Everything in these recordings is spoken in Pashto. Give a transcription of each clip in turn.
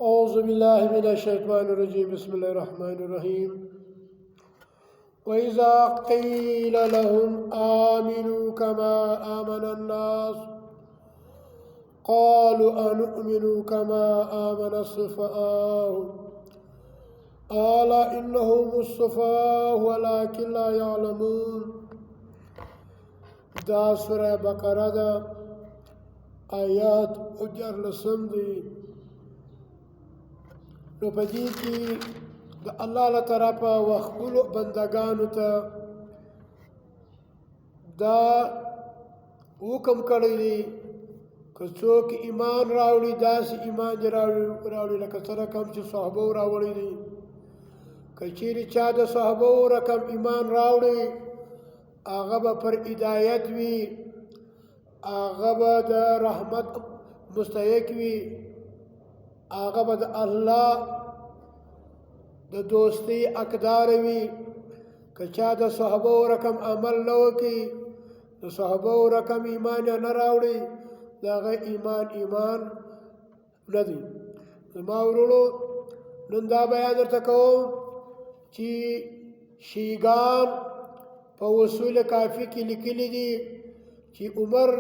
أعوذ بالله من الشيطان الرجيم بسم الله الرحمن الرحيم وإذا قيل لهم آمنوا كما آمن الناس قالوا أنؤمن كما آمن السفهاء ألا إنهم السفهاء ولكن لا يعلمون. دا سورة بقرة دا آیات اجرلسم دی. نو په دې کې د الله له طرفه وخپلو بندګانو ته دا حکم کړی دی که څوک ایمان راوړي داسې ایمان دې راوړي لکه څه رقم چې صحابو راوړی دی. که چیرې چا د صحابو رقم ایمان راوړي هغه به پر هدایت وي، هغه به د رحمت مستحق وي، هغه به د الله د دوستی حقدار وي. که چا د صحابو رقم عمل نه وکړي، د صحابو رقم ایمان یې نه راوړي، د هغه ایمان نه دی. زما ورونو نن دا بیان درته کوم چې شیعیګان په اصول کافي کې لیکلي دي چې عمر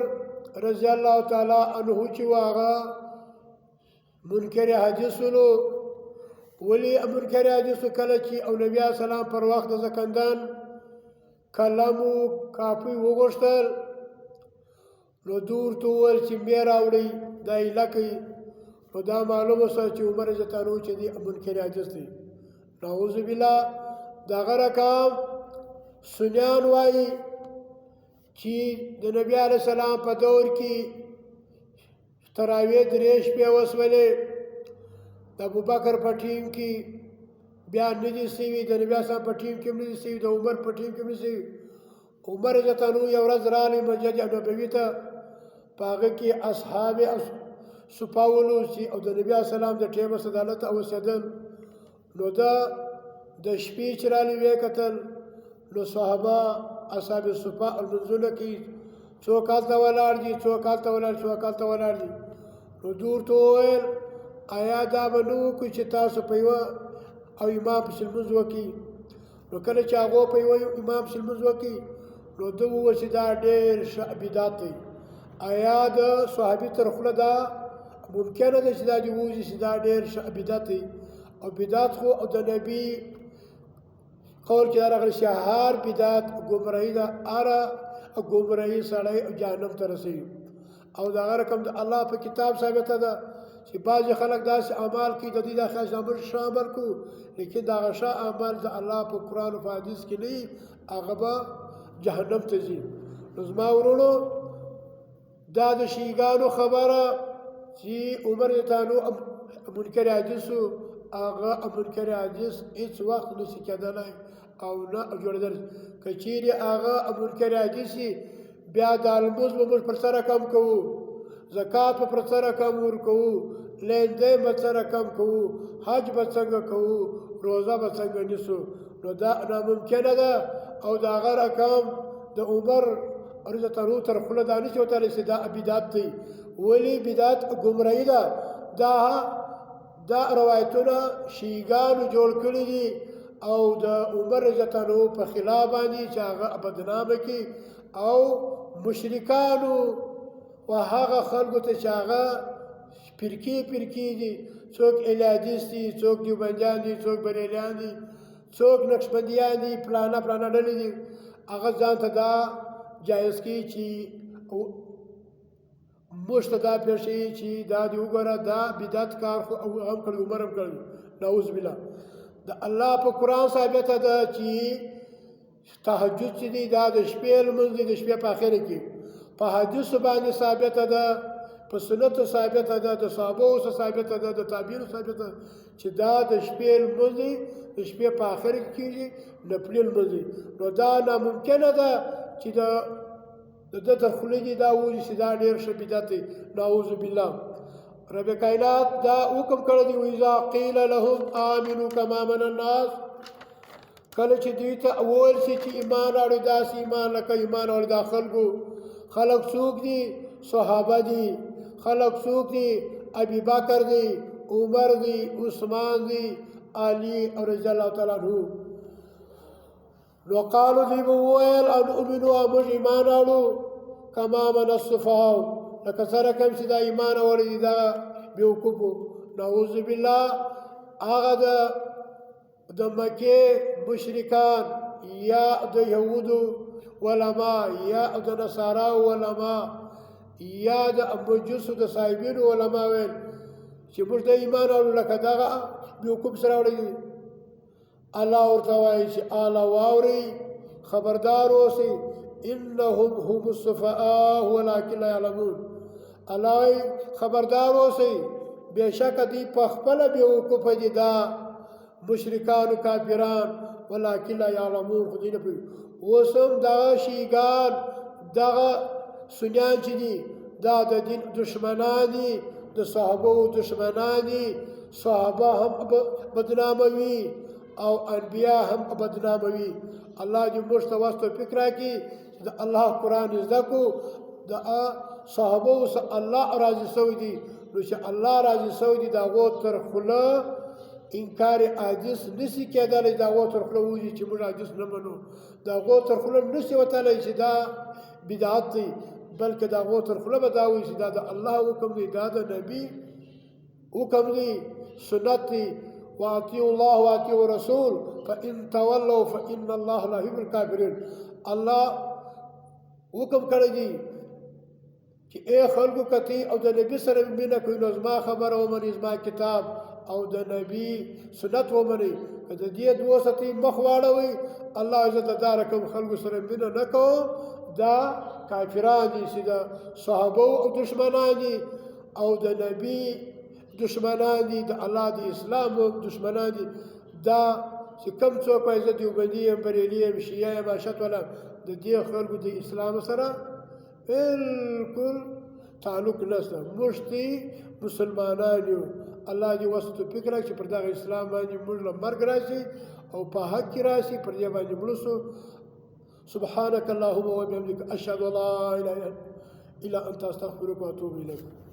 رضی الله تعالی عنه چې هغه منکر حدیثونو. ولی منکر حدیثو کله چې او نبی اسلام پر وخت د زکندان کلم و کاپي وغوښتل نو دور ته وویل چې مې راوړئ دا ایله کوي. نو دا معلومه شوه چې عمر رضی الله عنه چې دی منکر حدیث دی. نعوذ بالله. دغه رقم سنیان وایي چې د نبی علیه السلام په دور کې تراویح 3 شپې وسولې، د ابوبکر په ټیم کې بیا نه دي سوي، د نبي اسلام په ټیم کې هم نه دي سوي، د عمر په ټیم کې هم نه سوي. عمر رضی الله عنه یو ورځ راغلی مسجد نبوي ته، په هغه کې اصحاب صفا ولوسي او د نبي اسلام د ټیمه صدالت اوسېدل. نو دا د شپې چې راغلی ویې کتل نو صحابه اصحاب صفا المنځونه کې څوک هلته ولاړ دي، څوک هلته ولاړ دي، څوک هلته ولاړ دي. نو دور ته وویل آیا دا به نه وکړو چې تاسو په یوه او امام پسې لمونځ وکړي. نو کله چې هغو په یوه امام پسې لمونځ وکړي نو ده وویل چې دا ډېر ښه بدعت دی. آیا د صحابي تر خوله دا ممکنه ده چې دا دې ووځي چې دا ډېر ښه بدعت دی؟ او بدعت خو او د نبي قول کې دا راغلی چې هر بدعت ګمراهي ده، هره ګمراهي سړی جهنم ته رسوي. او دغه رقم د الله په کتاب ثابته ده چې بعضې خلک داسې اعمال کوي د دوی دا خیال چې موږ ښه عمل کوو، لیکن د هغه ښه عمل د الله په قرآن او په حدیث کې نه وي، هغه به جهنم ته ځي. نو زما ورونو دا د شیعیګانو خبره چې عمر رضی منکر حدیثو، هغه منکر حدیث هېڅ وخت نشي کېدلی او نه جوړېدلی. که چیرې هغه منکر حدیث بیا د لمونځ به موږ پر څه رقم کوو، زکات به پر څه رقم ورکوو، لیندین به څه رقم کوو، حج به څنګه کوو، روزه به څنګه نیسو. نو دا ناممکنه ده. او د هغه رقم د عمر رضی الله عنه تر خوله دا نشي وتلی چې دا بدعت دی. ولې بدعت ګمراهي ده. دا روایتونه شیعیګانو جوړ کړي دي او د عمر رضی الله عنه په خلاف باندې چې هغه بدنامه کړي او مشرکانو و هغه خلکو ته چې هغه فرقې دي، څوک الیادیس دي، څوک دیوبندیان دي، څوک بریلیان دي، څوک نقشبندیان دي، پلانه ډلې دي، هغه ځان ته دا جایز کړي چې موږ ته دا پېښوي چې دا دې وګوره دا بدعت کار خو هم کړی، عمر هم کړی. نعوذ بالله. د الله په قرآن ثابته ده چې تهجد چې دی دا د شپې لمونځ دی، د شپې په اخره کې. په حدیثو باندې ثابته ده، په سنتو ثابته ده، د صحابو ثابته ده، د تابعینو ثابته ده چې دا د شپې لمونځ دی، د شپې په اخره کې کېږي، نفلي لمونځ دی. نو دا ناممکنه ده چې د تر خولې دې دا ووځي چې دا ډېر ښه بدعت دی. نعوذ بالله. رب کائنات دا حکم کړی دی وإذا قیل لهم آمنوا کما آمن الناس. کله چې دوی ته وویل شي چې ایمان راوړئ داسې ایمان لکه ایمان راوړي دا خلکو. خلک څوک دي؟ صحابه دي. خلق څوک دي؟ ابي بکر دی، عمر دی عثمان دی علی رضی اللہ تعالیٰ عنہ نو قالو دی بوویل او نؤمنو اموش ایمان اولو کما من الصفاو لکه سره کم چې دا ایمان اولی دی دا بیوکوپو نعوذ بالله هغه د مکې مشرکان یا د یهودو علما یا د نصاراو علما یا د مجوسو د صاحبینو علما ویل چې موږ د ایمان اولو لکه دغه بیوکوپ سره وړی دي الله ورته وایي چې اله واورئ خبردار اوسئ انهم هم الصفاء ولکن لا یعلمون الله وایي خبردار اوسئ بېشکه دوی په خپله بیوقوفه دي دا مشرکانو کافران ولکن لا یعلمون خو دوی نه پوهېږي اوس هم دغه شیګان دغه سنیان چې دي دا د دین دشمنان دي د صحابو دشمنان دي صحابه هم بدناموي او انبیا هم بدناموي الله دې موږ ته وس توفیق راکړي چې د الله قرآن زده کړو د صحابو څخه الله راضي سوی دي نو چې الله راضي سوی دي د هغو تر خوله انکار عاجز نشي کېدلی د هغو تر خوله ووځي چې موږ عاجز نه منو د هغو تر خوله نشي وتلی چې دا بدعت دی بلکې د هغو تر خوله به دا وایي چې دا د الله حکم دی دا د نبي حکم دی سنت دی واطيعوا الله واطيعوا الرسول فإن تولوا فإن الله لا يحب الكافرين الله حکم کړی دی چې اے خلکو کتی او د نبی سره مینه کوئ نو زما خبره ومنئ زما کتاب او د نبی سنت ومنئ که د دې دوو سطحې مخ واړوئ الله عزت دا رقم خلکو سره مینه نه کوم دا کافران دي چې د صحابو او دشمنان دي او د نبی دشمنان دي د الله د اسلام دشمنان دي دا چې کم څوک وایي زه دیوبندي یم بریلي یم شیعه یم اشهد ولا د دې خلکو د اسلام سره بالکل تعلق نشته موږ مسلمانان یو الله دې وس توفیق راکړي چې پر دغه اسلام باندې موږ له مرګ راشي او په حق کې راشي پر دې باندې مړه شو سبحانك اللهم وبحمدك اشهد ان لا اله الا انت استغفرك واتوب اليك